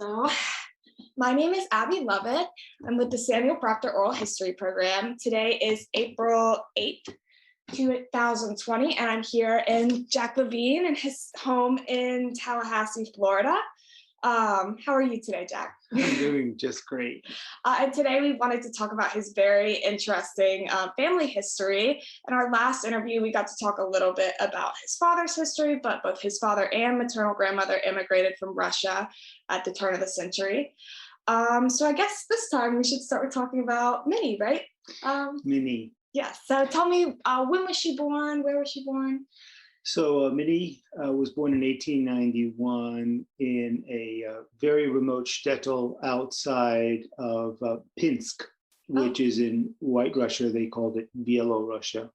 So, my name is Abby Lovett. I'm with the Samuel Proctor Oral History Program. Today is April 8th, 2020, and I'm here in Jack Levine in his home in Tallahassee, Florida. How are you today, Jack? I'm doing just great. And today we wanted to talk about his very interesting family history. In our last interview, we got to talk a little bit about his father's history, but both his father and maternal grandmother immigrated from Russia at the turn of the century. So I guess this time we should start with talking about Minnie, right? Minnie. Yes. So tell me, when was she born? Where was she born? So Minnie was born in 1891 in a very remote shtetl outside of Pinsk, which is in White Russia. They called it Bielorussia.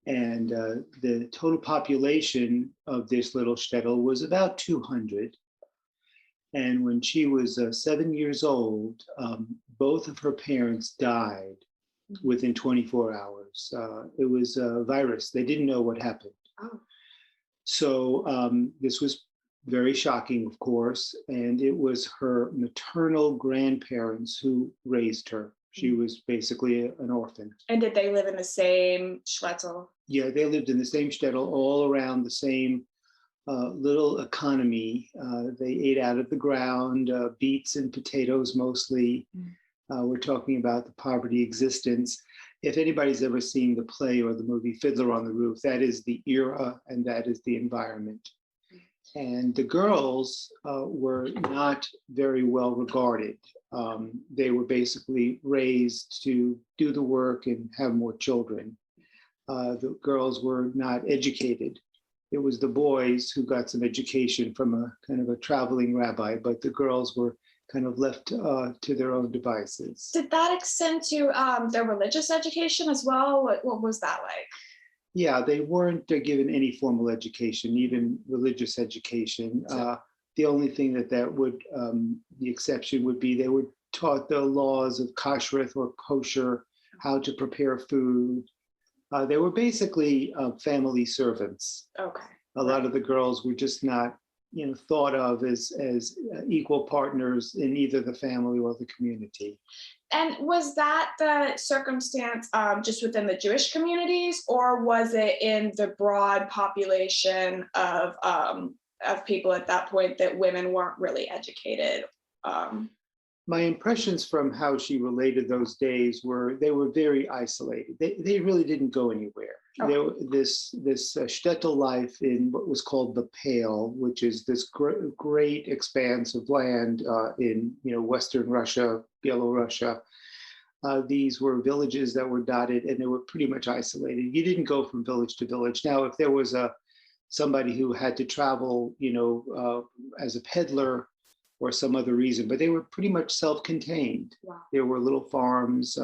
And the total population of this little shtetl was about 200. And when she was 7 years old, both of her parents died within 24 hours. It was a virus. They didn't know what happened. Oh. So this was very shocking, of course, and it was her maternal grandparents who raised her. She was basically an orphan. And did they live in the same shtetl? Yeah, they lived in the same shtetl, all around the same little economy. They ate out of the ground, beets and potatoes mostly. We're talking about the poverty existence. If anybody's ever seen the play or the movie Fiddler on the Roof, that is the era and that is the environment. And the girls were not very well regarded. They were basically raised to do the work and have more children. The girls were not educated. It was the boys who got some education from a kind of a traveling rabbi, but the girls were kind of left to their own devices. Did that extend to their religious education as well? What was that like? Yeah, they weren't given any formal education, even religious education. The only thing that would, the exception would be they were taught the laws of kashrut or kosher, how to prepare food. They were basically family servants. Okay. A lot of the girls were just not thought of as equal partners in either the family or the community. And was that the circumstance just within the Jewish communities, or was it in the broad population of people at that point that women weren't really educated? My impressions from how she related those days were they were very isolated. They really didn't go anywhere. Okay. This shtetl life in what was called the Pale, which is this great expanse of land in Western Russia, Bielorussia. These were villages that were dotted, and they were pretty much isolated. You didn't go from village to village. Now, if there was somebody who had to travel, as a peddler or some other reason, but they were pretty much self-contained. Wow. There were little farms,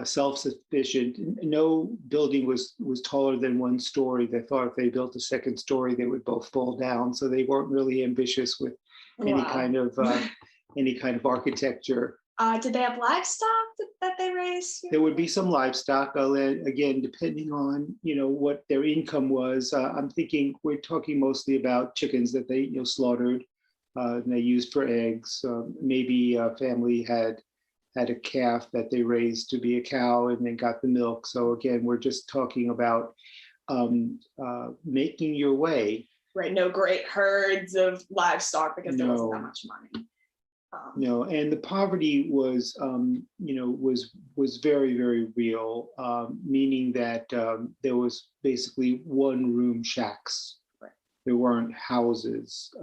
self-sufficient. No building was taller than one story. They thought if they built a second story, they would both fall down. So they weren't really ambitious with any kind of architecture. Did they have livestock that they raised? There would be some livestock, again, depending on what their income was. I'm thinking we're talking mostly about chickens that they slaughtered. And they used for eggs. Maybe a family had a calf that they raised to be a cow and then got the milk. So again, we're just talking about making your way. Right, no great herds of livestock because there wasn't that much money. No, and the poverty was very, very real, meaning that there was basically one-room shacks. There weren't houses.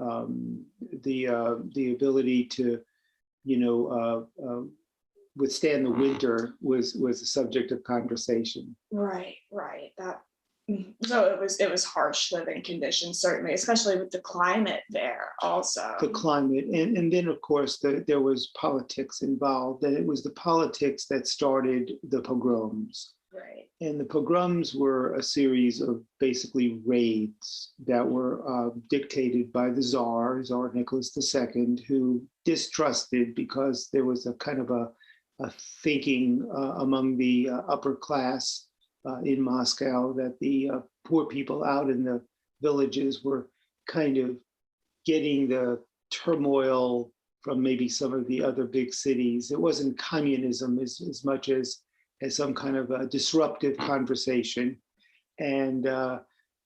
The ability to, withstand the winter was a subject of conversation. Right. So it was harsh living conditions, certainly, especially with the climate there also. The climate, and then of course there was politics involved, and it was the politics that started the pogroms. Right. And the pogroms were a series of basically raids that were dictated by the Czar Nicholas II, who distrusted, because there was a kind of a thinking among the upper class in Moscow that the poor people out in the villages were kind of getting the turmoil from maybe some of the other big cities. It wasn't communism as much as some kind of a disruptive conversation. And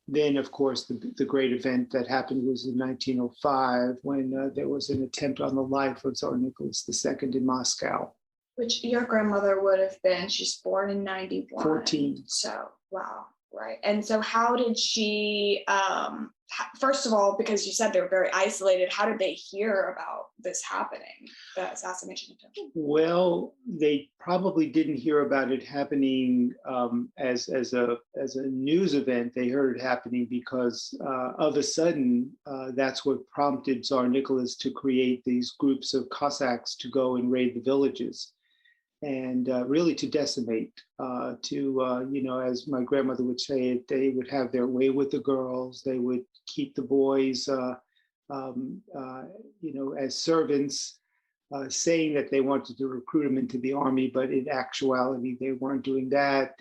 then, of course, the great event that happened was in 1905 when there was an attempt on the life of Tsar Nicholas II in Moscow. Which your grandmother would have been. She's born in 91. 14. So, wow, right. And so how did she, first of all, because you said they were very isolated, how did they hear about this happening, the assassination attempt? Well, they probably didn't hear about it happening as a news event. They heard it happening because of a sudden, that's what prompted Tsar Nicholas to create these groups of Cossacks to go and raid the villages and really to decimate, as my grandmother would say it, they would have their way with the girls. They would keep the boys, as servants, saying that they wanted to recruit them into the army, but in actuality, they weren't doing that.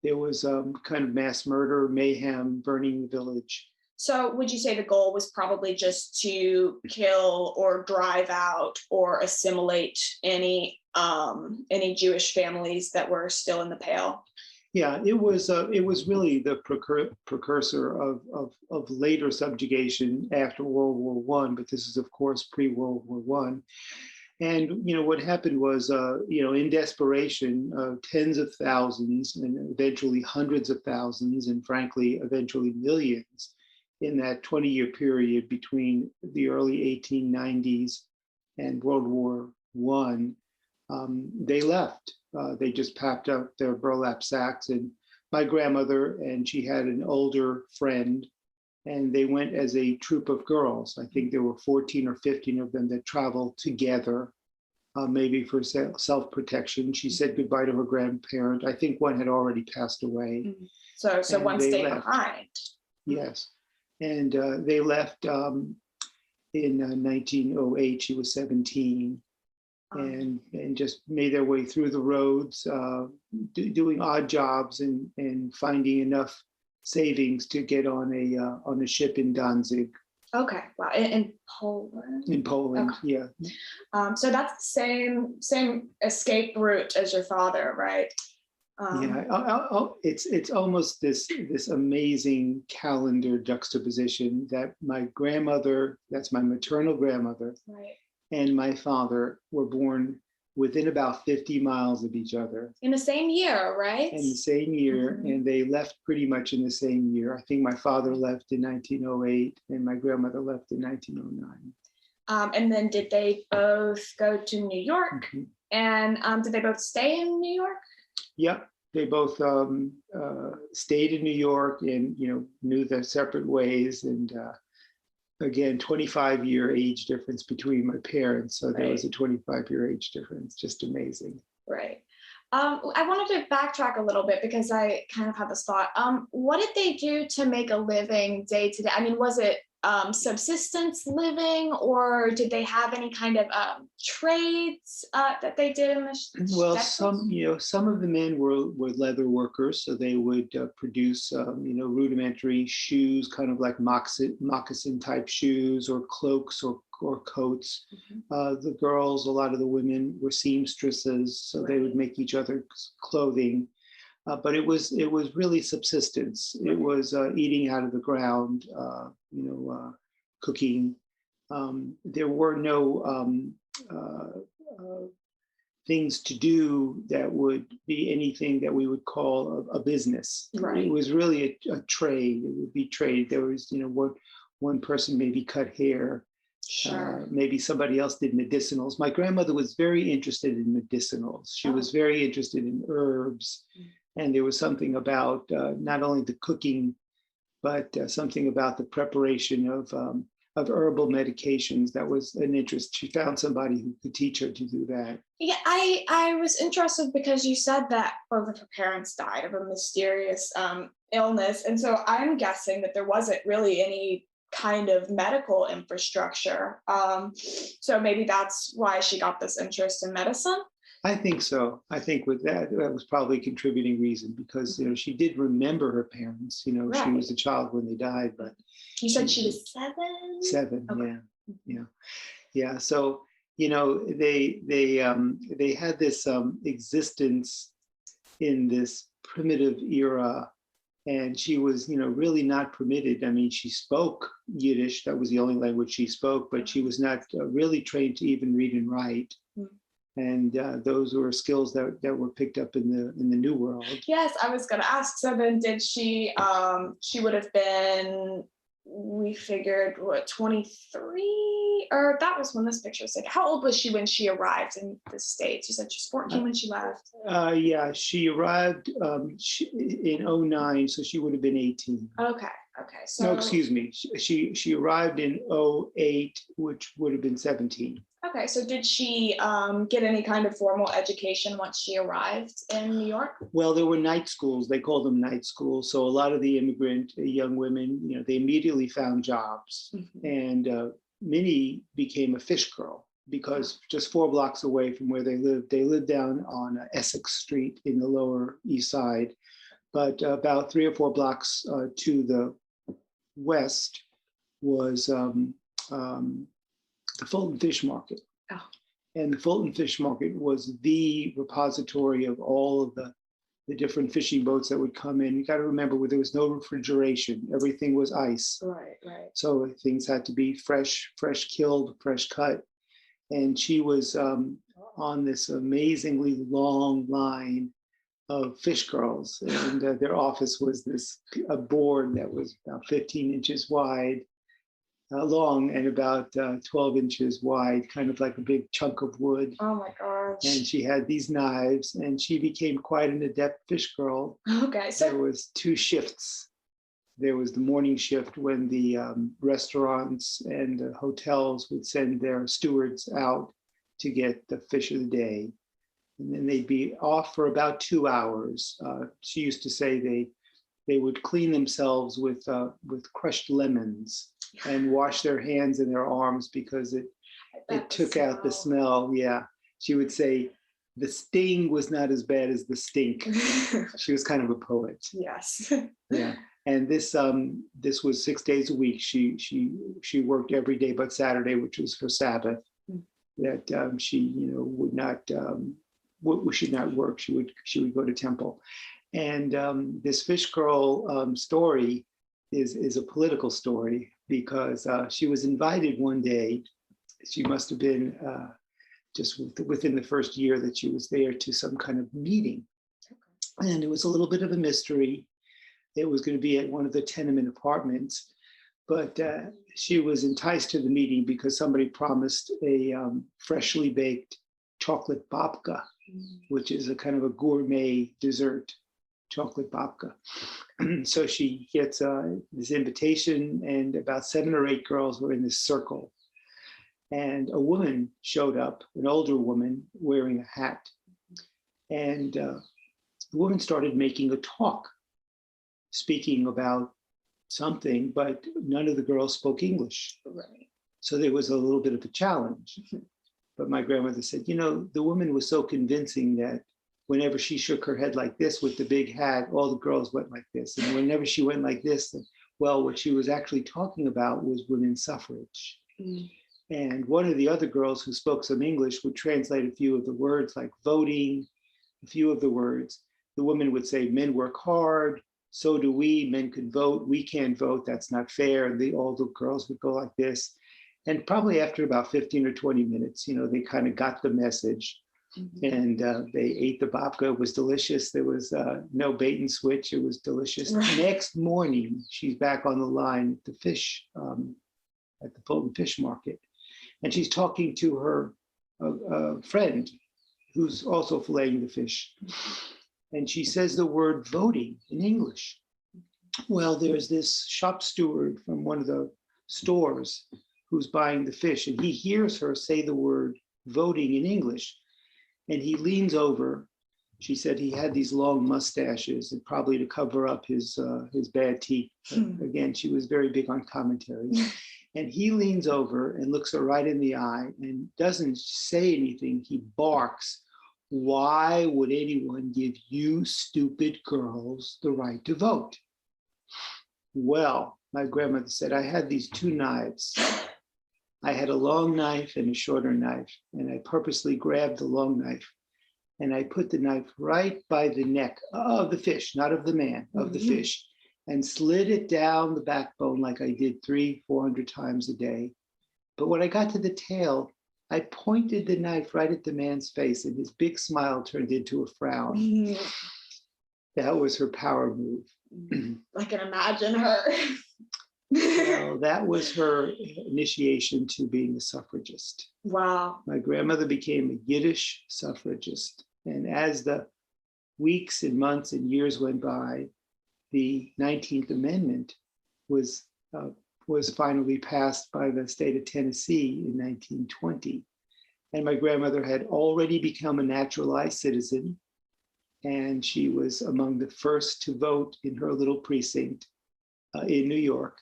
There was kind of mass murder, mayhem, burning the village. So would you say the goal was probably just to kill or drive out or assimilate any Jewish families that were still in the Pale? Yeah, it was really the precursor of later subjugation after World War I, but this is of course pre-World War I. And what happened was, in desperation, tens of thousands and eventually hundreds of thousands, and frankly, eventually millions, in that 20-year period between the early 1890s and World War I, they left. They just packed up their burlap sacks. And my grandmother, and she had an older friend, and they went as a troop of girls. I think there were 14 or 15 of them that traveled together, maybe for self-protection. She said goodbye to her grandparent. I think one had already passed away. So one stayed behind. Yes. And they left in 1908. She was 17. And just made their way through the roads, doing odd jobs and finding enough savings to get on a ship in Danzig. Okay, wow, in Poland. In Poland, okay. Yeah. So that's the same escape route as your father, right? It's almost this amazing calendar juxtaposition that my grandmother, that's my maternal grandmother, right, and my father were born within about 50 miles of each other. In the same year, right? In the same year, and they left pretty much in the same year. I think my father left in 1908 and my grandmother left in 1909. And then did they both go to New York? And did they both stay in New York? Yep, they both stayed in New York and knew their separate ways. And again, 25-year age difference between my parents. So there was a 25-year age difference, just amazing. Right. I wanted to backtrack a little bit because I kind of had this thought. What did they do to make a living day to day? I mean, was it subsistence living, or did they have any kind of trades that they did in the Well, some of the men were leather workers, so they would produce rudimentary shoes, kind of like moccasin type shoes or cloaks or coats. The girls, a lot of the women were seamstresses, so they would make each other clothing. But it was really subsistence. It was eating out of the ground, cooking. There were no things to do that would be anything that we would call a business. Right. It was really a trade. It would be trade. There was, one person maybe cut hair. Sure. Maybe somebody else did medicinals. My grandmother was very interested in medicinals. She was very interested in herbs. And there was something about not only the cooking, but something about the preparation of herbal medications that was an interest. She found somebody who could teach her to do that. Yeah, I was interested because you said that both of her parents died of a mysterious illness. And so I'm guessing that there wasn't really any kind of medical infrastructure. So maybe that's why she got this interest in medicine. I think so. I think with that was probably a contributing reason because, she did remember her parents. Right. She was a child when they died, but. You said she was 7? 7, okay. Yeah. Yeah. Yeah. So, they had this existence in this primitive era, and she was, really not permitted. I mean, she spoke Yiddish. That was the only language she spoke, but she was not really trained to even read and write. And those were skills that were picked up in the New World. Yes, I was going to ask. So then, did she? She would have been. We figured what 23, or that was when this picture was taken. How old was she when she arrived in the States? You said she's 14 when she left. Yeah, she arrived in 09, so she would have been 18. Okay. So no, excuse me. She arrived in 08, which would have been 17. Okay, so did she get any kind of formal education once she arrived in New York? Well, there were night schools. They called them night schools. So a lot of the immigrant young women, they immediately found jobs. And Minnie became a fish girl because just 4 blocks away from where they lived down on Essex Street in the Lower East Side. But about 3 or 4 blocks to the west was the Fulton Fish Market. Oh. And the Fulton Fish Market was the repository of all of the different fishing boats that would come in. You got to remember, where there was no refrigeration, everything was ice. Right. So things had to be fresh killed, fresh cut. And she was on this amazingly long line of fish girls. And their office was a board that was about 15 inches wide, long, and about 12 inches wide, kind of like a big chunk of wood. Oh my gosh. And she had these knives, and she became quite an adept fish girl. Okay. So there was 2 shifts. There was the morning shift when the restaurants and hotels would send their stewards out to get the fish of the day. And then they'd be off for about 2 hours. She used to say they would clean themselves with crushed lemons and wash their hands and their arms because it took out the smell. Yeah. She would say the sting was not as bad as the stink. She was kind of a poet. Yes. Yeah. And this was 6 days a week. She worked every day but Saturday, which was her Sabbath. That she would not should not work. She would go to temple. And this fish girl story is a political story because she was invited one day. She must have been just within the first year that she was there, to some kind of meeting. And it was a little bit of a mystery. It was going to be at one of the tenement apartments, but she was enticed to the meeting because somebody promised a freshly baked chocolate babka, which is a kind of a gourmet dessert, chocolate babka. So she gets this invitation, and about 7 or 8 girls were in this circle. And a woman showed up, an older woman wearing a hat. And the woman started making a talk, speaking about something, but none of the girls spoke English. Right. So there was a little bit of a challenge. But my grandmother said, the woman was so convincing that whenever she shook her head like this with the big hat, all the girls went like this. And whenever she went like this, well, what she was actually talking about was women's suffrage. And one of the other girls who spoke some English would translate a few of the words, like voting, a few of the words. The woman would say, men work hard, so do we, men can vote, we can't vote, that's not fair. And all the girls would go like this. And probably after about 15 or 20 minutes, they kind of got the message. And they ate the babka. It was delicious. There was no bait and switch. It was delicious. Right. Next morning, she's back on the line at the fish, at the Fulton Fish Market. And she's talking to her friend who's also filleting the fish. And she says the word voting in English. Well, there's this shop steward from one of the stores who's buying the fish, and he hears her say the word voting in English. And he leans over. She said he had these long mustaches, and probably to cover up his bad teeth. Again, she was very big on commentary. And he leans over and looks her right in the eye and doesn't say anything. He barks, "Why would anyone give you stupid girls the right to vote?" Well, my grandmother said, I had these 2 knives. I had a long knife and a shorter knife, and I purposely grabbed the long knife, and I put the knife right by the neck of the fish, not of the man, of the fish, and slid it down the backbone like I did 300-400 times a day. But when I got to the tail, I pointed the knife right at the man's face, and his big smile turned into a frown. That was her power move. I can imagine her. Well, that was her initiation to being a suffragist. Wow. My grandmother became a Yiddish suffragist. And as the weeks and months and years went by, the 19th Amendment was finally passed by the state of Tennessee in 1920. And my grandmother had already become a naturalized citizen, and she was among the first to vote in her little precinct in New York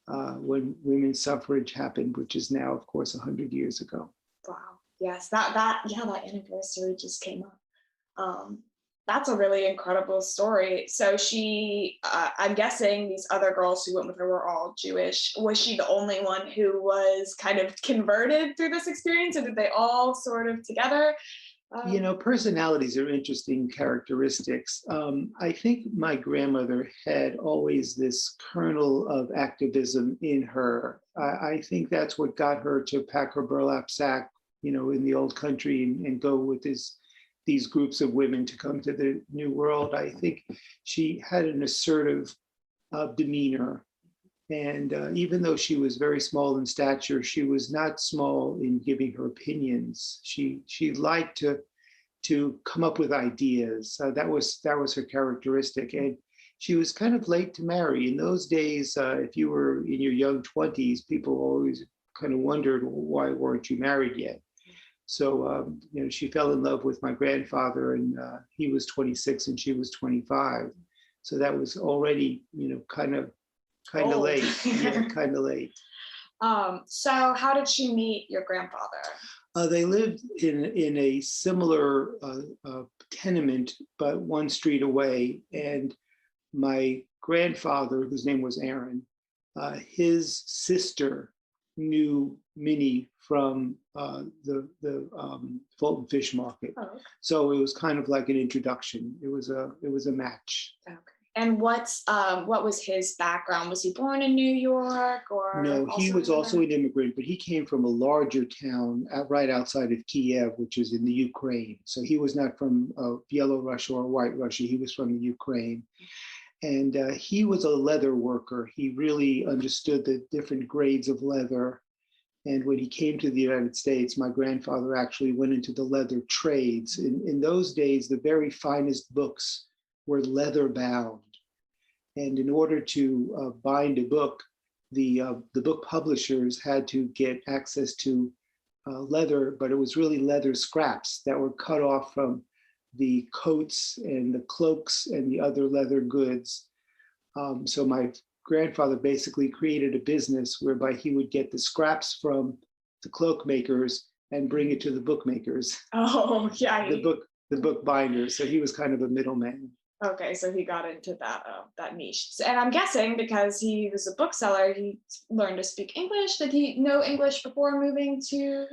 when women's suffrage happened, which is now, of course, 100 years ago. Wow. Yes, that anniversary just came up. That's a really incredible story. So she, I'm guessing these other girls who went with her were all Jewish. Was she the only one who was kind of converted through this experience, or did they all sort of together? Personalities are interesting characteristics. I think my grandmother had always this kernel of activism in her. I think that's what got her to pack her burlap sack, in the old country and go with these groups of women to come to the New World. I think she had an assertive demeanor. And even though she was very small in stature, she was not small in giving her opinions. She liked to come up with ideas. That was her characteristic. And she was kind of late to marry. In those days, if you were in your young 20s, people always kind of wondered, why weren't you married yet? So, she fell in love with my grandfather, and he was 26 and she was 25. So that was already, kind of late. Yeah, kind of late. So how did she meet your grandfather? They lived in a similar tenement, but one street away. And my grandfather, whose name was Aaron, his sister knew Minnie from the Fulton Fish Market. Oh, okay. So it was kind of like an introduction. It was a match. Okay. And what was his background? Was he born in New York, or? No, he was also an immigrant, but he came from a larger town right outside of Kiev, which is in the Ukraine. So he was not from Yellow Russia or White Russia. He was from the Ukraine. And he was a leather worker. He really understood the different grades of leather. And when he came to the United States, my grandfather actually went into the leather trades. In those days, the very finest books were leather bound. And in order to bind a book, the book publishers had to get access to leather, but it was really leather scraps that were cut off from the coats and the cloaks and the other leather goods. So my grandfather basically created a business whereby he would get the scraps from the cloak makers and bring it to the bookmakers. Oh, yeah. The book binders. So he was kind of a middleman. Okay, so he got into that niche. And I'm guessing because he was a bookseller, he learned to speak English. Did he know English before moving to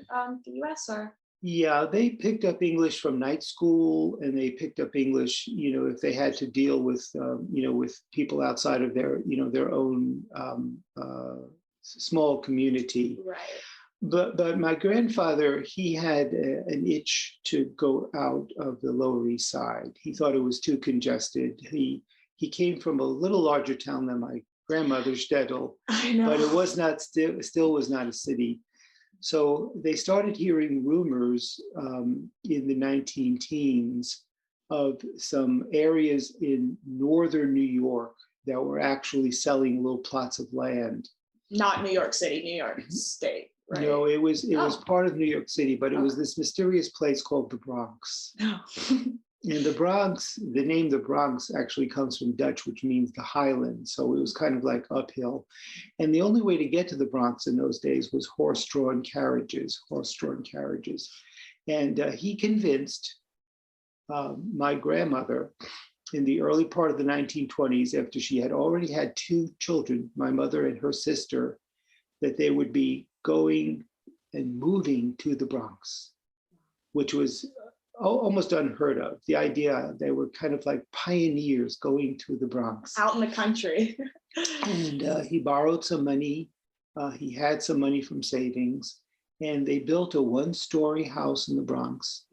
the US, or? Yeah, they picked up English from night school, and they picked up English, if they had to deal with, with people outside of their, their own small community. Right. But my grandfather, he had an itch to go out of the Lower East Side. He thought it was too congested. He came from a little larger town than my grandmother, Stedel, I know. But it was not still was not a city. So they started hearing rumors in the 19-teens of some areas in northern New York that were actually selling little plots of land. Not New York City, New York State. Right. No, it was part of New York City, but it was this mysterious place called the Bronx. Oh. And the Bronx, the name the Bronx actually comes from Dutch, which means the highlands. So it was kind of like uphill. And the only way to get to the Bronx in those days was horse-drawn carriages. And he convinced my grandmother in the early part of the 1920s, after she had already had two children, my mother and her sister, that they would be going and moving to the Bronx, which was almost unheard of. The idea they were kind of like pioneers going to the Bronx. Out in the country. And he borrowed some money. He had some money from savings, and they built a one-story house in the Bronx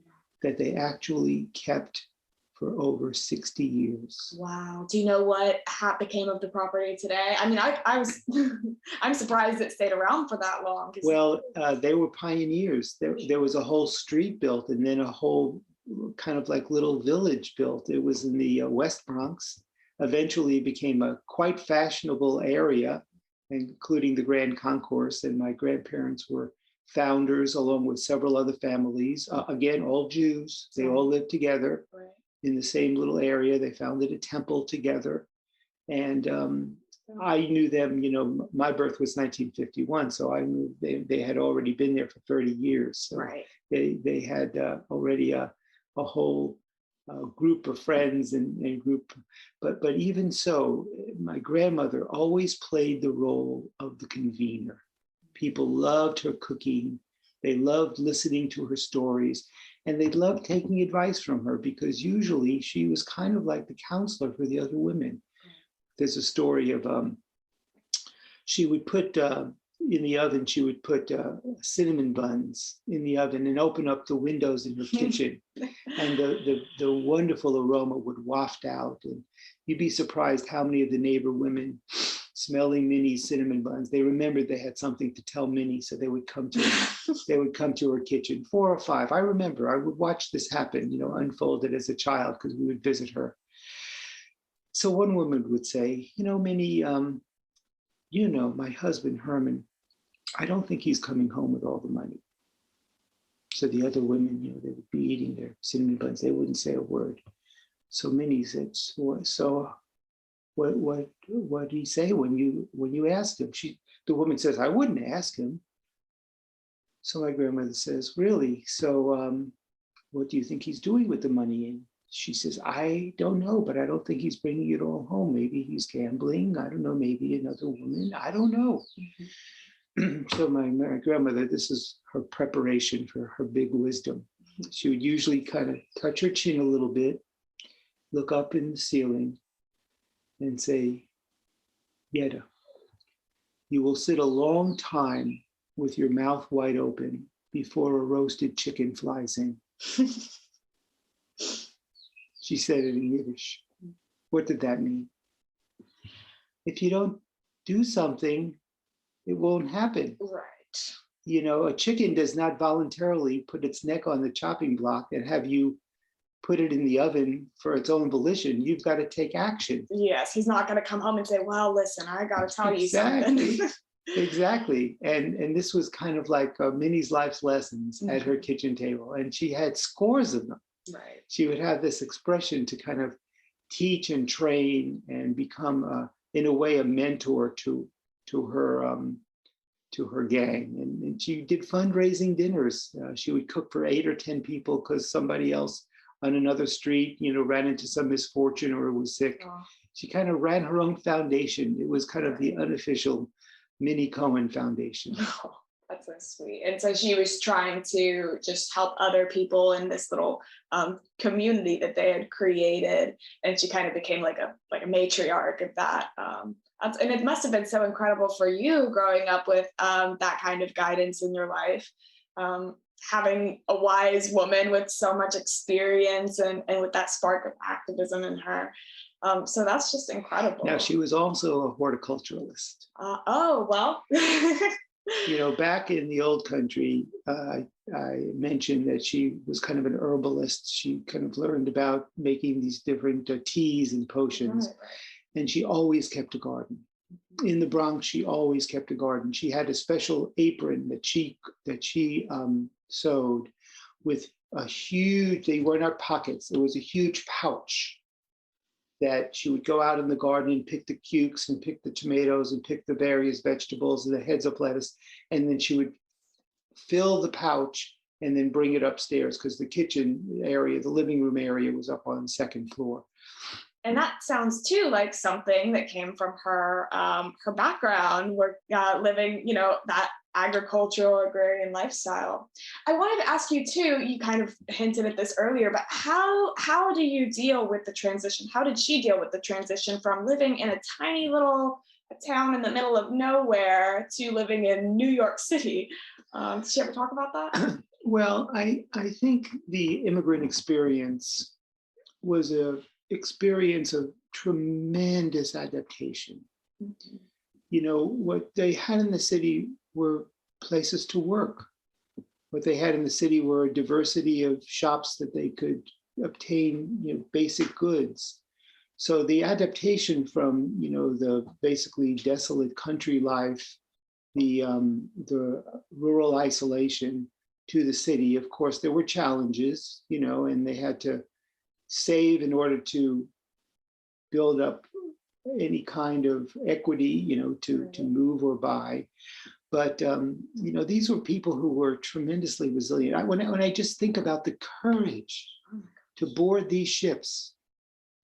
that they actually kept for over 60 years. Wow. Do you know what became of the property today? I mean, I was, I'm surprised it stayed around for that long. Well, they were pioneers. There was a whole street built, and then a whole kind of like little village built. It was in the West Bronx. Eventually it became a quite fashionable area, including the Grand Concourse, and my grandparents were founders along with several other families. Again, all Jews. They all lived together. Right. In the same little area. They founded a temple together. And I knew them, my birth was 1951, so I knew they had already been there for 30 years. So right. They had already a whole group of friends and group, but even so, my grandmother always played the role of the convener. People loved her cooking. They loved listening to her stories. And they loved taking advice from her because usually she was kind of like the counselor for the other women. There's a story of, she would put in the oven, she would put cinnamon buns in the oven and open up the windows in her kitchen. And the wonderful aroma would waft out. And you'd be surprised how many of the neighbor women smelling Minnie's cinnamon buns, they remembered they had something to tell Minnie, so they would come to her kitchen, 4 or 5. I remember I would watch this happen, unfolded as a child because we would visit her. So one woman would say, Minnie, my husband Herman, I don't think he's coming home with all the money. So the other women, they would be eating their cinnamon buns. They wouldn't say a word. So Minnie said, so what did he say when you asked him? The woman says, I wouldn't ask him. So my grandmother says, really? So what do you think he's doing with the money? And she says, I don't know, but I don't think he's bringing it all home. Maybe he's gambling. I don't know, maybe another woman. I don't know. Mm-hmm. So my grandmother, this is her preparation for her big wisdom. She would usually kind of touch her chin a little bit, look up in the ceiling, and say, Yetta, you will sit a long time with your mouth wide open before a roasted chicken flies in. She said it in Yiddish. What did that mean? If you don't do something, it won't happen. Right. A chicken does not voluntarily put its neck on the chopping block and have you put it in the oven for its own volition. You've got to take action. Yes, he's not going to come home and say, well, listen, I got to tell you something. Exactly. And this was kind of like Minnie's life's lessons at her kitchen table. And she had scores of them. Right. She would have this expression to kind of teach and train and become, in a way, a mentor to her gang. And she did fundraising dinners. She would cook for 8 or 10 people because somebody else on another street, ran into some misfortune or was sick. Oh. She kind of ran her own foundation. It was kind of the unofficial Minnie Cohen Foundation. Oh, that's so sweet. And so she was trying to just help other people in this little community that they had created. And she kind of became like a matriarch of that. And it must have been so incredible for you growing up with that kind of guidance in your life. Having a wise woman with so much experience and with that spark of activism in her. So that's just incredible. Now, she was also a horticulturalist. Oh, well. Back in the old country, I mentioned that she was kind of an herbalist. She kind of learned about making these different teas and potions. Right. And she always kept a garden. In the Bronx, she always kept a garden. She had a special apron that she sewed with a huge, they were not pockets, it was a huge pouch that she would go out in the garden and pick the cukes and pick the tomatoes and pick the various vegetables and the heads of lettuce. And then she would fill the pouch and then bring it upstairs because the kitchen area, the living room area was up on the second floor. And that sounds too like something that came from her background, living, that agricultural agrarian lifestyle. I wanted to ask you too, you kind of hinted at this earlier, but how do you deal with the transition? How did she deal with the transition from living in a tiny little town in the middle of nowhere to living in New York City? Did she ever talk about that? Well, I think the immigrant experience was a experience of tremendous adaptation. Mhm. You know, what they had in the city were places to work. What they had in the city were a diversity of shops that they could obtain, you know, basic goods. So the adaptation from, you know, the basically desolate country life, the rural isolation to the city, of course, there were challenges, you know, and they had to save in order to build up any kind of equity, you know, to move or buy. But you know, these were people who were tremendously resilient. When I just think about the courage to board these ships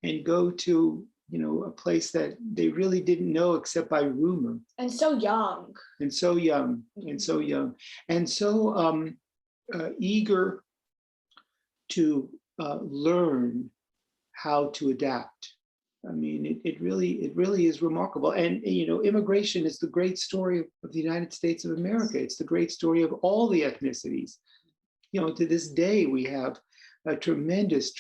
and go to, you know, a place that they really didn't know except by rumor. And so young. And so young, and so young, and so eager to learn how to adapt. I mean, it really is remarkable. And, you know, immigration is the great story of the United States of America. It's the great story of all the ethnicities. You know, to this day, we have a tremendous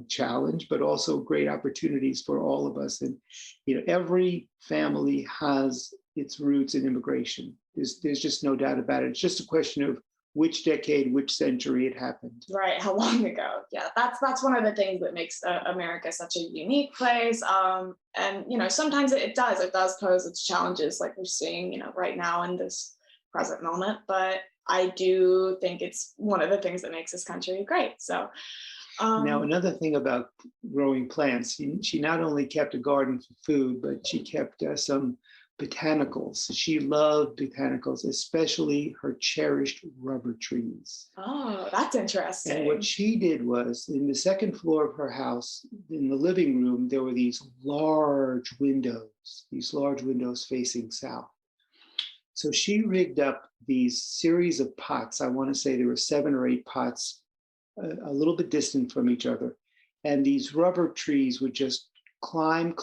challenge, but also great opportunities for all of us. And, you know, every family has its roots in immigration. There's just no doubt about it. It's just a question of which decade, which century it happened. Right, how long ago? Yeah, that's one of the things that makes America such a unique place. And you know, sometimes it does pose its challenges, like we're seeing, you know, right now in this present moment. But I do think it's one of the things that makes this country great. So now, another thing about growing plants, she not only kept a garden for food, but she kept some botanicals. She loved botanicals, especially her cherished rubber trees. Oh, that's interesting. And what she did was, in the second floor of her house, in the living room, there were these large windows facing south. So she rigged up these series of pots. I want to say there were 7 or 8 pots, a little bit distant from each other. And these rubber trees would just climb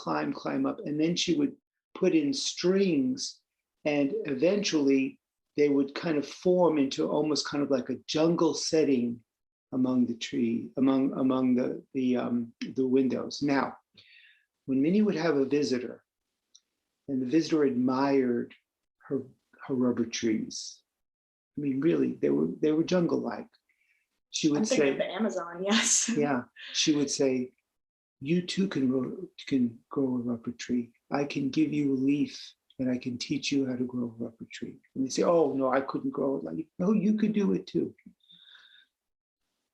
up. And then she would put in strings, and eventually they would kind of form into almost kind of like a jungle setting among the windows. Now, when Minnie would have a visitor, and the visitor admired her rubber trees, I mean, really, they were jungle-like. She would say, of the Amazon, yes. Yeah, she would say, "You too can grow a rubber tree. I can give you a leaf, and I can teach you how to grow a rubber tree." And they say, "Oh no, I couldn't grow it like you." No, you could do it too.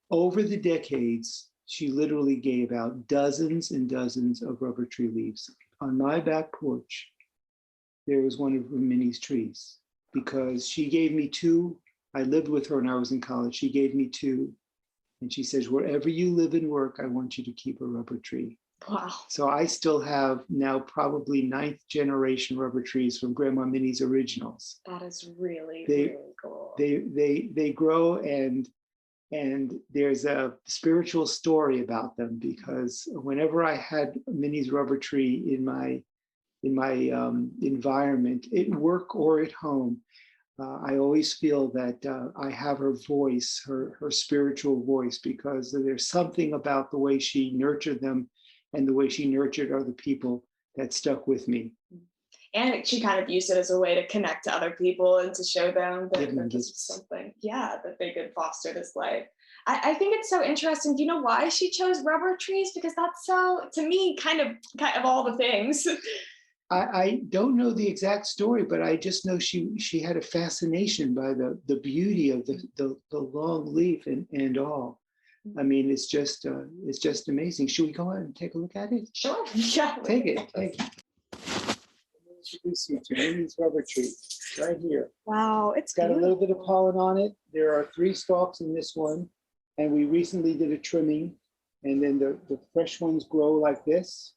Over the decades, she literally gave out dozens and dozens of rubber tree leaves. On my back porch, there was one of Minnie's trees, because she gave me 2. I lived with her when I was in college. She gave me 2. And she says, "Wherever you live and work, I want you to keep a rubber tree." Wow. So I still have now probably 9th generation rubber trees from Grandma Minnie's originals. That is really cool. They grow, and there's a spiritual story about them, because whenever I had Minnie's rubber tree in my environment, at work or at home, I always feel that I have her voice, her spiritual voice, because there's something about the way she nurtured them and the way she nurtured other people that stuck with me. And she kind of used it as a way to connect to other people and to show them that this was something, that they could foster this life. I think it's so interesting. Do you know why she chose rubber trees? Because that's so, to me, kind of all the things. I don't know the exact story, but I just know she had a fascination by the beauty of the long leaf and all. I mean, it's just amazing. Should we go out and take a look at it? Sure. Yeah. Take it. Introduce you to Minnie's rubber tree right here. Wow, it's got beautiful. A little bit of pollen on it. There are 3 stalks in this one, and we recently did a trimming, and then the fresh ones grow like this.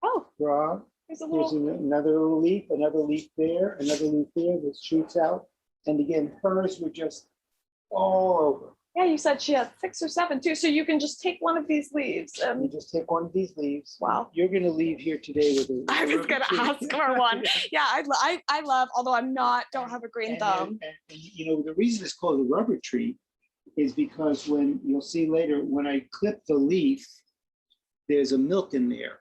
Oh. Grow out. There's a Here's little. another little leaf, another leaf there, another leaf there that shoots out. And again, hers were just all over. Yeah, you said she has 6 or 7 too. So you can just take one of these leaves. You just take one of these leaves. Wow. You're going to leave here today with a. I was gonna ask for one. Yeah, I love, although don't have a green thumb. And, you know, the reason it's called a rubber tree is because when you'll see later, when I clip the leaf, there's a milk in there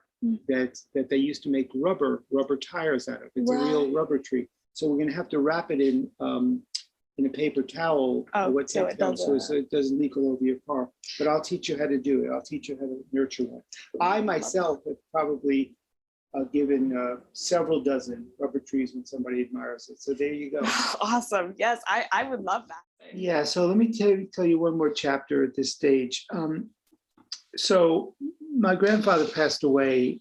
that they used to make rubber tires out of. It's a real rubber tree. So we're going to have to wrap it in a paper towel, so it doesn't leak all over your car. But I'll teach you how to do it. I'll teach you how to nurture one. I myself have probably given several dozen rubber trees when somebody admires it. So there you go. Awesome. Yes, I would love that. Yeah. So let me tell you one more chapter at this stage. So my grandfather passed away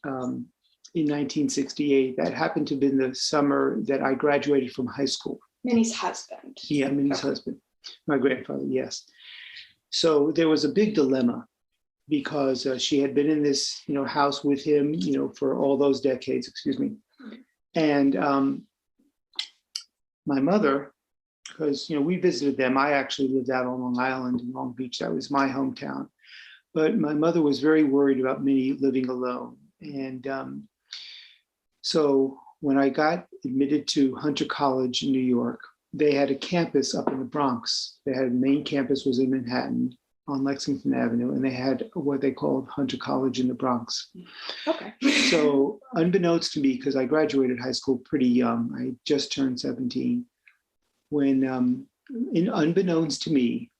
in 1968. That happened to have been the summer that I graduated from high school. Minnie's husband. Yeah, Minnie's husband, my grandfather, yes. So there was a big dilemma because she had been in this, house with him, for all those decades, excuse me. And my mother, because, we visited them. I actually lived out on Long Island in Long Beach. That was my hometown. But my mother was very worried about Minnie living alone. And so when I got admitted to Hunter College in New York, they had a campus up in the Bronx. They had a main campus was in Manhattan on Lexington Avenue, and they had what they called Hunter College in the Bronx. Okay. So unbeknownst to me, because I graduated high school pretty young, I just turned 17, when unbeknownst to me,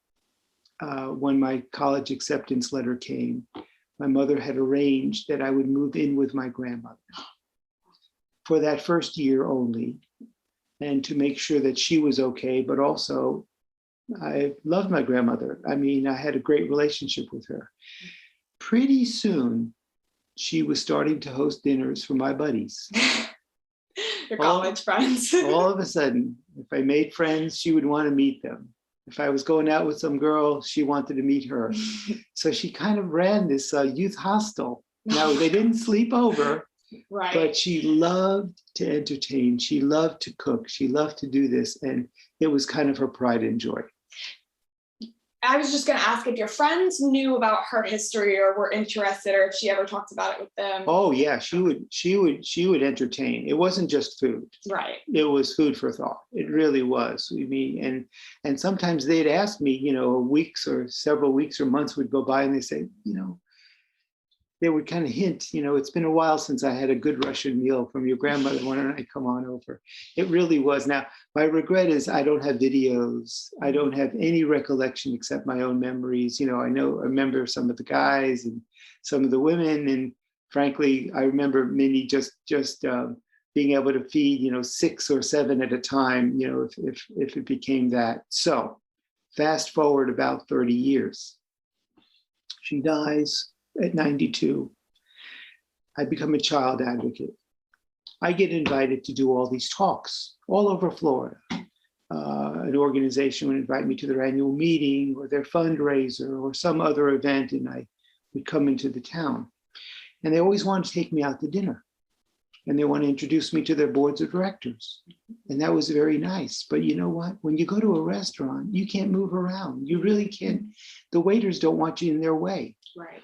when my college acceptance letter came, my mother had arranged that I would move in with my grandmother for that first year only, and to make sure that she was okay, but also I loved my grandmother. I mean, I had a great relationship with her. Pretty soon, she was starting to host dinners for my buddies. Your college friends. All of a sudden, if I made friends, she would want to meet them. If I was going out with some girl, she wanted to meet her. So she kind of ran this youth hostel. Now, they didn't sleep over. Right. But she loved to entertain. She loved to cook. She loved to do this. And it was kind of her pride and joy. I was just going to ask if your friends knew about her history or were interested, or if she ever talked about it with them. Oh, yeah, she would entertain. It wasn't just food. Right. It was food for thought. It really was. I mean, and sometimes they'd ask me, weeks or several weeks or months would go by and they say, they would kind of hint, it's been a while since I had a good Russian meal from your grandmother. Why don't I come on over? It really was. Now, my regret is I don't have videos. I don't have any recollection except my own memories. I remember some of the guys and some of the women. And frankly, I remember Minnie just being able to feed, 6 or 7 at a time, if it became that. So fast forward about 30 years. She dies at 92. I become a child advocate. I get invited to do all these talks all over Florida. An organization would invite me to their annual meeting or their fundraiser or some other event, and I would come into the town. And they always want to take me out to dinner. And they want to introduce me to their boards of directors. And that was very nice. But you know what? When you go to a restaurant, you can't move around. You really can't. The waiters don't want you in their way. Right.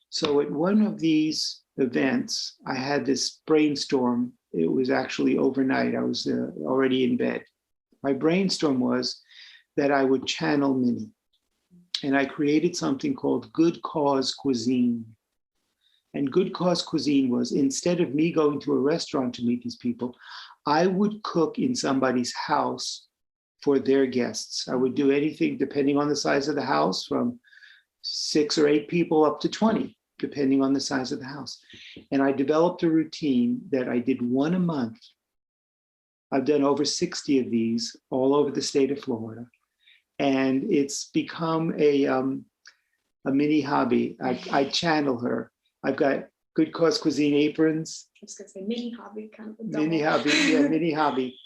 So at one of these events, I had this brainstorm. It was actually overnight. I was already in bed. My brainstorm was that I would channel Minnie. And I created something called Good Cause Cuisine. And Good Cause Cuisine was, instead of me going to a restaurant to meet these people, I would cook in somebody's house for their guests. I would do anything depending on the size of the house, from 6 or 8 people up to 20, depending on the size of the house. And I developed a routine that I did one a month. I've done over 60 of these all over the state of Florida. And it's become a mini hobby. I channel her. I've got Good Cause Cuisine aprons. I was going to say mini hobby, kind of a double. Mini hobby, yeah, mini hobby.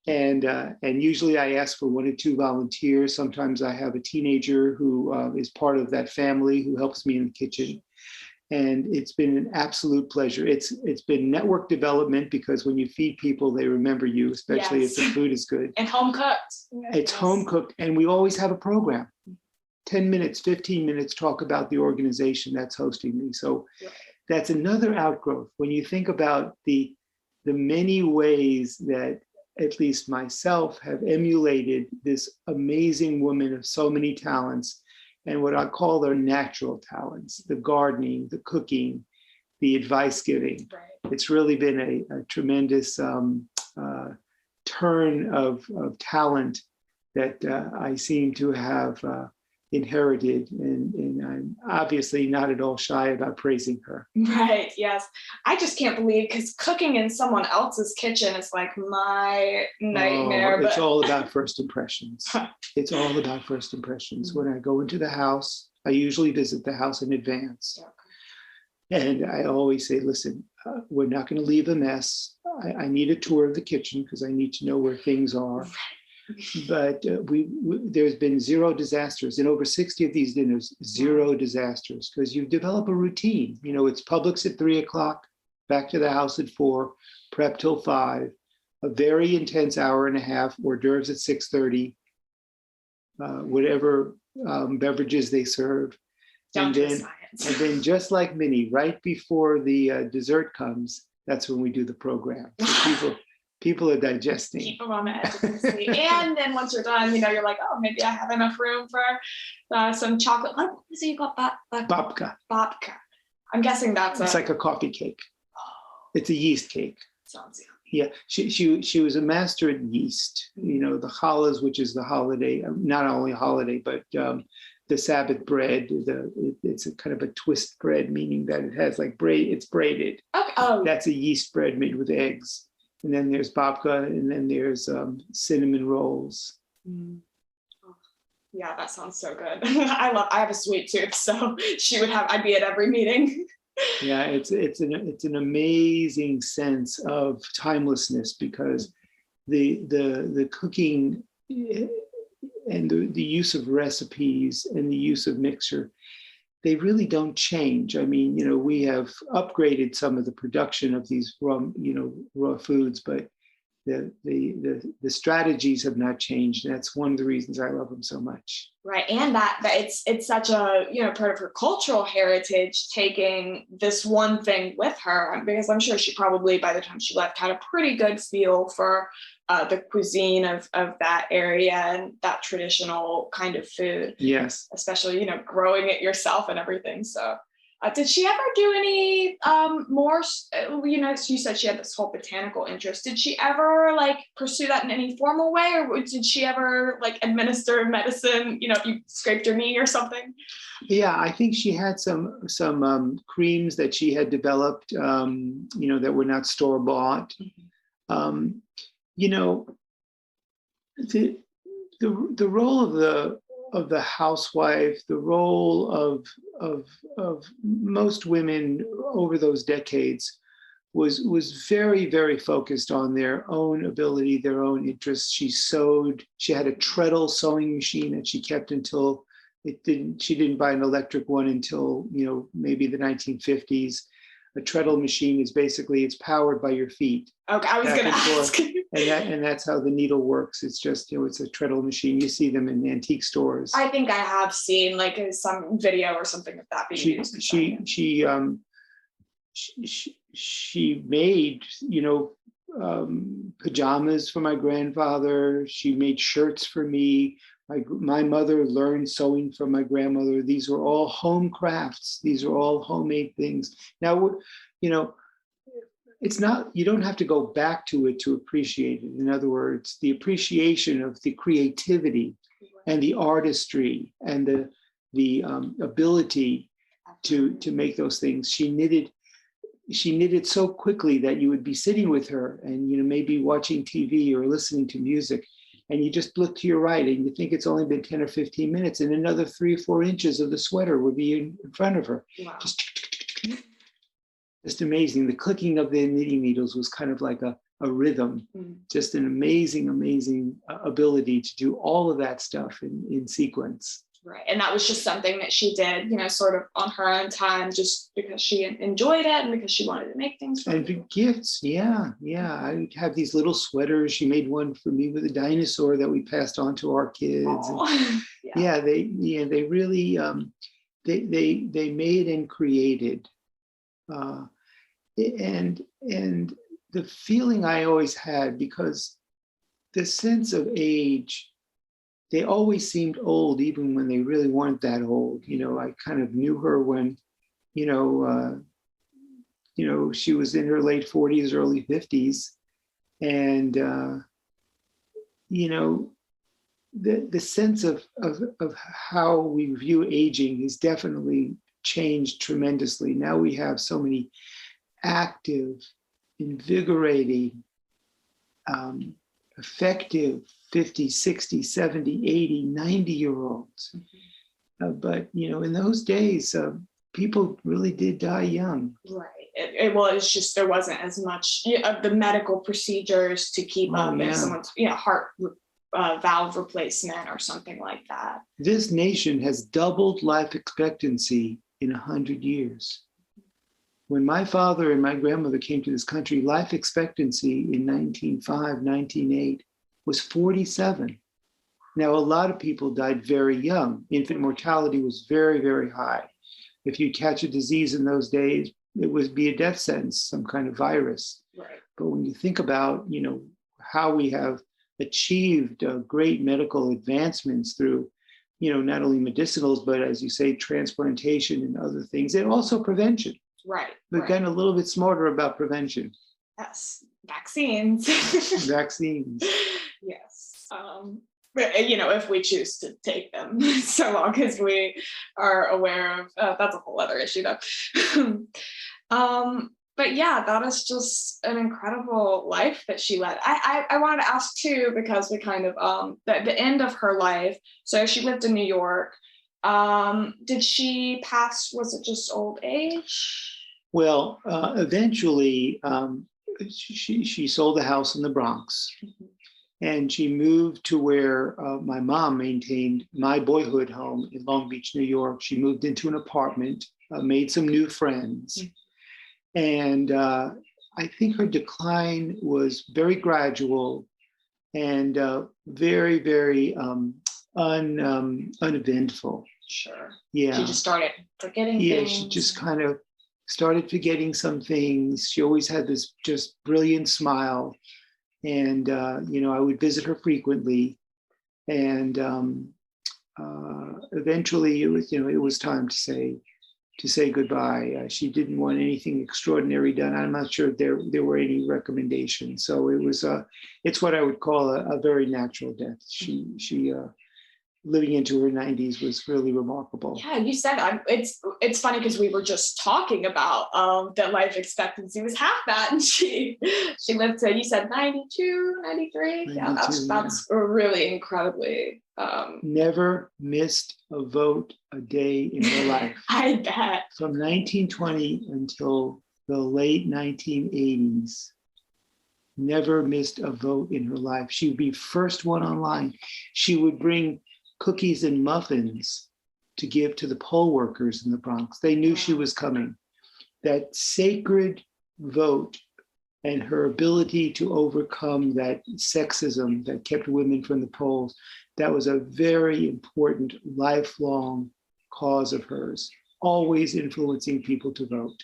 And usually I ask for 1 or 2 volunteers. Sometimes I have a teenager who is part of that family who helps me in the kitchen. And it's been an absolute pleasure. It's been network development, because when you feed people, they remember you, especially if the food is good. And home cooked. It's home cooked, and we always have a program. 10 minutes, 15 minutes, talk about the organization that's hosting me. So that's another outgrowth. When you think about the many ways that at least myself have emulated this amazing woman of so many talents, and what I call their natural talents, the gardening, the cooking, the advice giving. Right. It's really been a tremendous turn of talent that I seem to have inherited, and I'm obviously not at all shy about praising her. Right, yes. I just can't believe, because cooking in someone else's kitchen is like my nightmare. It's all about first impressions. It's all about first impressions. When I go into the house, I usually visit the house in advance. And I always say, listen, we're not going to leave a mess. I need a tour of the kitchen because I need to know where things are. But there's been zero disasters. In over 60 of these dinners, zero disasters, because you develop a routine. You know, it's Publix at 3 o'clock, back to the house at 4, prep till 5, a very intense hour and a half, hors d'oeuvres at 6:30, whatever beverages they serve. And then just like Minnie, right before the dessert comes, that's when we do the program. So people are digesting. Keep them on the edge of their seat. And then once you're done, you know, you're like, oh, maybe I have enough room for some chocolate. What is it you got? Babka. Babka. I'm guessing that's it's like a coffee cake. Oh. It's a yeast cake. Sounds yummy. Yeah, she was a master at yeast. You know, the challahs, which is the holiday, not only a holiday, but the Sabbath bread. It's a kind of a twist bread, meaning that it has like it's braided. Okay. Oh. That's a yeast bread made with eggs. And then there's babka, and then there's cinnamon rolls. Mm. Oh, yeah, that sounds so good. I have a sweet tooth, so I'd be at every meeting. Yeah, it's an amazing sense of timelessness, because the cooking and the use of recipes and the use of mixture, they really don't change. I mean, you know, we have upgraded some of the production of these raw foods, but the strategies have not changed. And that's one of the reasons I love them so much. Right, and that it's such a part of her cultural heritage, taking this one thing with her, because I'm sure she probably, by the time she left, had a pretty good feel for the cuisine of that area and that traditional kind of food. Yes. Especially, growing it yourself and everything. So did she ever do any more, you said she had this whole botanical interest. Did she ever pursue that in any formal way, or did she ever administer medicine, if you scraped your knee or something? Yeah, I think she had some creams that she had developed, that were not store-bought. Mm-hmm. The role of the housewife, the role of most women over those decades was very, very focused on their own ability, their own interests. She sewed. She had a treadle sewing machine that she kept until she didn't buy an electric one until maybe the 1950s. A treadle machine is basically, it's powered by your feet. Okay, I was going to ask. And that's how the needle works. It's just, it's a treadle machine. You see them in antique stores. I think I have seen some video or something of that being used. She made, pajamas for my grandfather. She made shirts for me. My mother learned sewing from my grandmother. These were all home crafts. These are all homemade things. Now, it's not, you don't have to go back to it to appreciate it. In other words, the appreciation of the creativity and the artistry and the ability to make those things. She knitted so quickly that you would be sitting with her and, maybe watching TV or listening to music. And you just look to your right and you think it's only been 10 or 15 minutes and another 3 or 4 inches of the sweater would be in front of her. Wow. Just amazing. The clicking of the knitting needles was kind of like a rhythm, just an amazing, amazing ability to do all of that stuff in sequence. Right. And that was just something that she did, sort of on her own time, just because she enjoyed it and because she wanted to make things for And people. gifts, yeah. I have these little sweaters. She made one for me with a dinosaur that we passed on to our kids. And they really they made and created, and the feeling I always had, because the sense of age, they always seemed old, even when they really weren't that old. I kind of knew her when, she was in her late 40s, early 50s. And, the sense of how we view aging has definitely changed tremendously. Now we have so many active, invigorating, effective 50, 60, 70, 80, 90-year-olds. But, in those days, people really did die young. Right. It's just there wasn't as much of the medical procedures to keep up if someone's heart valve replacement or something like that. This nation has doubled life expectancy in 100 years. When my father and my grandmother came to this country, life expectancy in 1905, 1908 was 47. Now, a lot of people died very young. Infant mortality was very, very high. If you catch a disease in those days, it would be a death sentence, some kind of virus. Right. But when you think about, how we have achieved great medical advancements through, not only medicinals, but as you say, transplantation and other things, and also prevention. Right. We've gotten a little bit smarter about prevention. Yes. Vaccines. Vaccines. Yes. But, if we choose to take them, so long as we are aware of, that's a whole other issue though. But yeah, that is just an incredible life that she led. I wanted to ask too, because we kind of, the end of her life, so she lived in New York. Did she pass, was it just old age? Well, eventually she sold the house in the Bronx. Mm-hmm. And she moved to where my mom maintained my boyhood home in Long Beach, New York. She moved into an apartment, made some new friends. Mm-hmm. And I think her decline was very gradual and very, very uneventful. Sure. Yeah. She just started forgetting things. Yeah, she just kind of started forgetting some things. She always had this just brilliant smile. And, I would visit her frequently. And eventually it was time to say goodbye. She didn't want anything extraordinary done. I'm not sure if there were any recommendations. So it was, it's what I would call a very natural death. She living into her 90s was really remarkable. Yeah, you said it's funny because we were just talking about that life expectancy was half that, and she lived to, you said 92, 93. 92, yeah, that's really incredibly. Never missed a vote a day in her life. I bet. From 1920 until the late 1980s. Never missed a vote in her life. She would be first one online. She would bring cookies and muffins to give to the poll workers in the Bronx. They knew she was coming. That sacred vote and her ability to overcome that sexism that kept women from the polls, that was a very important lifelong cause of hers, always influencing people to vote.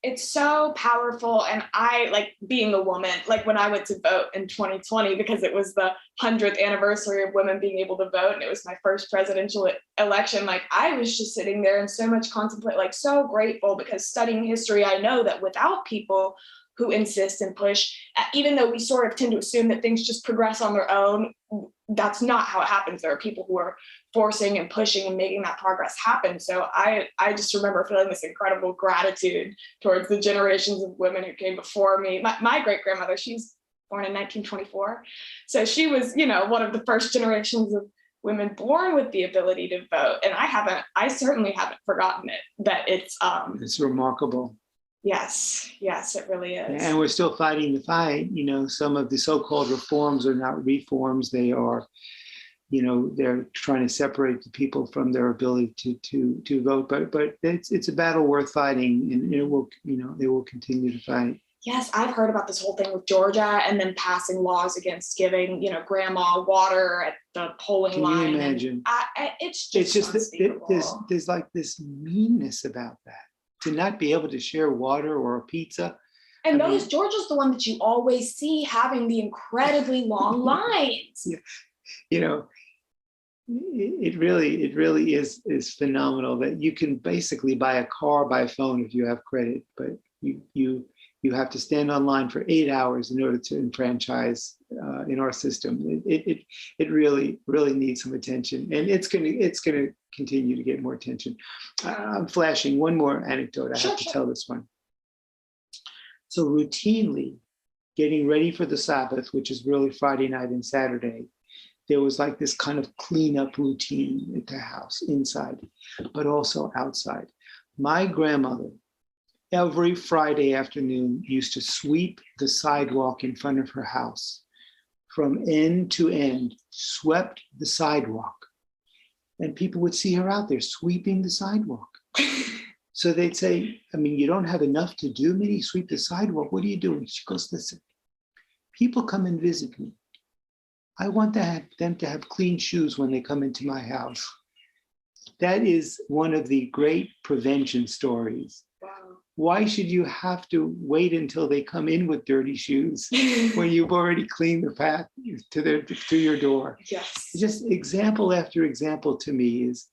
It's so powerful. And I, like, being a woman, like when I went to vote in 2020, because it was the 100th anniversary of women being able to vote, and it was my first presidential election, like I was just sitting there and so much contemplate, like so grateful, because studying history, I know that without people who insist and push, even though we sort of tend to assume that things just progress on their own, that's not how it happens. There are people who are forcing and pushing and making that progress happen. So I just remember feeling this incredible gratitude towards the generations of women who came before me. My great-grandmother, she's born in 1924. So she was, one of the first generations of women born with the ability to vote. And I certainly haven't forgotten it, that it's remarkable. Yes, it really is. And we're still fighting the fight. Some of the so-called reforms are not reforms. They are, they're trying to separate the people from their ability to vote. But it's a battle worth fighting, and it will, they will continue to fight. Yes, I've heard about this whole thing with Georgia and then passing laws against giving, grandma water at the polling line. Can you imagine? It's just unspeakable. There's like this meanness about that, to not be able to share water or a pizza. And notice Georgia's the one that you always see having the incredibly long lines. Yeah. It really is phenomenal that you can basically buy a car by phone if you have credit, but you have to stand online for 8 hours in order to enfranchise in our system. It really needs some attention, and it's gonna continue to get more attention. I'm flashing one more anecdote. I have to tell this one. So routinely, getting ready for the Sabbath, which is really Friday night and Saturday, there was like this kind of cleanup routine at the house, inside, but also outside. My grandmother, every Friday afternoon, used to sweep the sidewalk in front of her house. From end to end, swept the sidewalk. And people would see her out there sweeping the sidewalk. So they'd say, you don't have enough to do, Minnie? Sweep the sidewalk. What are you doing? She goes, listen, people come and visit me. I want them to have clean shoes when they come into my house. That is one of the great prevention stories. Wow. Why should you have to wait until they come in with dirty shoes when you've already cleaned the path to your door? Yes. Just example after example to me is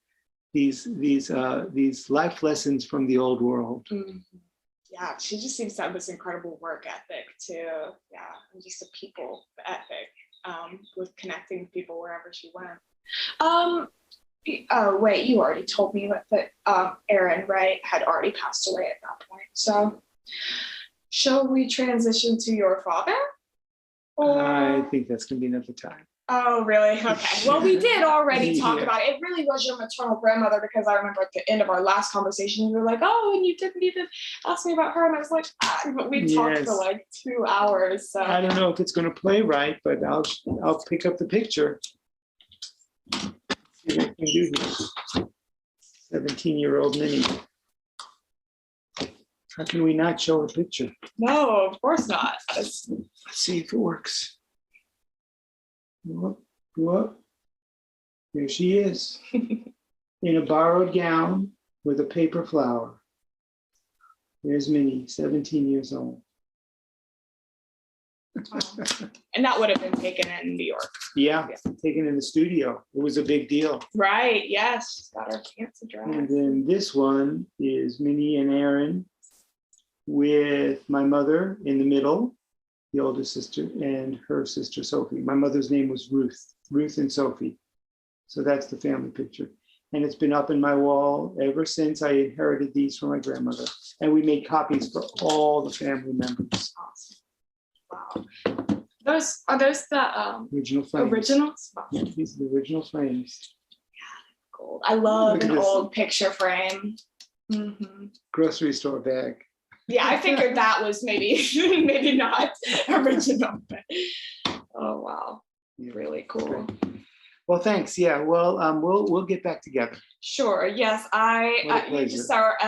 these life lessons from the old world. Mm-hmm. Yeah, she just seems to have this incredible work ethic too. Yeah, and just a people ethic with connecting people wherever she went. Oh wait, you already told me that Aaron, right, had already passed away at that point. So, shall we transition to your father? I think that's going to be another time. Oh, really? Okay. Well, we did already talk about it. It really was your maternal grandmother, because I remember at the end of our last conversation, you were like, oh, and you didn't even ask me about her. And I was like, but we talked for like 2 hours. So I don't know if it's going to play right, but I'll pick up the picture. See what I can do here. 17-year-old Minnie. How can we not show a picture? No, of course not. Let's see if it works. Whoop. There she is, in a borrowed gown with a paper flower. There's Minnie, 17 years old. And that would have been taken in New York. Yeah, taken in the studio. It was a big deal. Right, yes. She's got her fancy dress. And then this one is Minnie and Aaron with my mother in the middle, the oldest sister, and her sister Sophie. My mother's name was Ruth and Sophie. So that's the family picture. And it's been up in my wall ever since I inherited these from my grandmother. And we made copies for all the family members. Awesome. Wow. Are those the original frames? Originals? Wow. Yeah, these are the original frames. Yeah, gold. I love an old picture frame. Mm-hmm. Grocery store bag. Yeah, I figured that was maybe not original, but oh wow, really cool. Well, thanks. Yeah, well, we'll get back together. Sure. Yes, you just our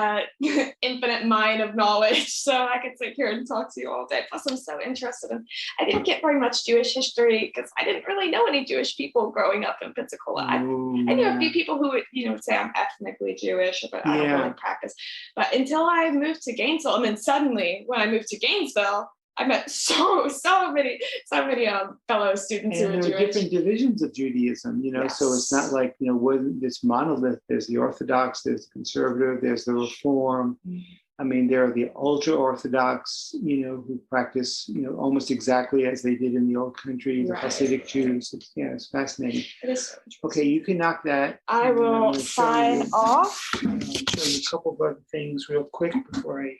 infinite mine of knowledge, so I could sit here and talk to you all day. Plus, I'm so interested in. I didn't get very much Jewish history because I didn't really know any Jewish people growing up in Pensacola. I knew a few people who would say I'm ethnically Jewish, but I don't really practice. But until I moved to Gainesville, and then suddenly when I moved to Gainesville, I met so many fellow students who are Jewish. There are different divisions of Judaism, Yes. So it's not like, this monolith. There's the Orthodox, there's the Conservative, there's the Reform. I mean, there are the ultra-Orthodox, who practice, almost exactly as they did in the old country, the Hasidic Jews. It's fascinating. It is so interesting. Okay, you can knock that. I will sign off. I'll show you a couple of other things real quick before I